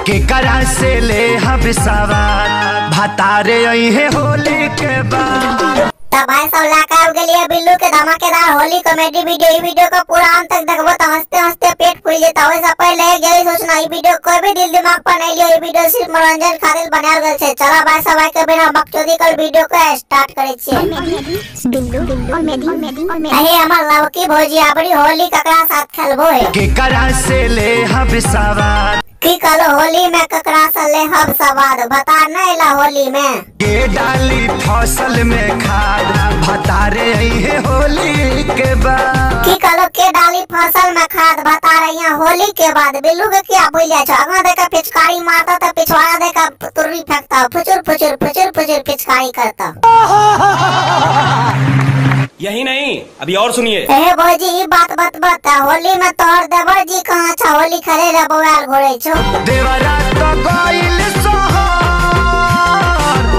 केकरा से ले हम सवार भतारे है होली के बाद। तो भाई सब लाकर के लिए बिल्लू के धमाकेदार होली कॉमेडी वीडियो को पूरा अंत तक देखबो तो हंसते हंसते पेट फूल जाता। वैसे पहले यही सोचना ये वीडियो कोई भी दिल दिमाग पर नहीं लियो, ये वीडियो सिर्फ मनोरंजन खातिर बनाल गेल छे। चलो भाई सब के बिना बकचोदी कर वीडियो को स्टार्ट करे छिए। अहे हमर लवकी भौजी अपनी होली ककरा साथ खेलबो है। केकरा से ले हम सवार की कल होली में ककरा से ले हम सवार बता नहीं ला होली में के डाली फसल में खाद भतारे है होली के बाद। की कल के डाली फसल में खाद बता रही है होली के बाद। बिल्लू के क्या बोलिया छ आगा देखा पिचकारी मारता तो पिछवाड़ा देखा तुररी फेंकता फुचुर फुचुर फुचुर फुचुर पिचकारी करता। यही नहीं अभी और सुनिए। ए भौजी ई बात बता होली में तोहर देवर जी कहां छ होली खेले रे बौआल घोड़े छो। देवरा तो गइल सोहर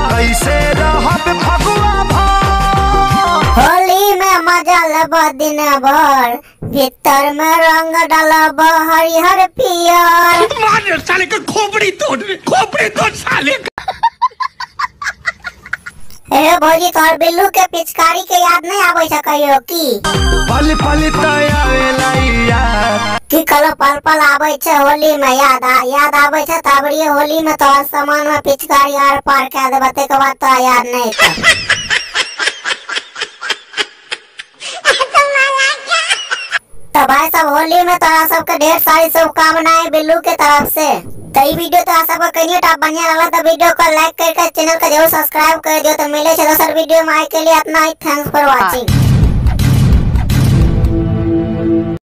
कैसे रहब फगुआ भर। होली में मजा लब दिन भर भीतर में रंग डालब हरिहर पियर। मार साले का खोपड़ी तोड़ साले। ए भौजी तोहर बिल्लू के पिचकारी के याद नहीं आबै छ कहियो की पल पल आवेला याद की कलो पल पल आबै छ होली में याद आबै छ ताबड़िए होली में तोहर सामान में पिचकारी आर पार के देबे ते के बाद तो याद नहीं था। तो भाई सब होली में तोरा सबके ढेर सारी शुभकामनाएं बिल्लू के तरफ से। तो ये वीडियो तो सबको कहिए तो बढ़िया लगा तो वीडियो को लाइक करके चैनल को जरूर सब्सक्राइब कर दियो। तो मिले दोसर वीडियो में आए के लिए इतना ही। Thanks for watching.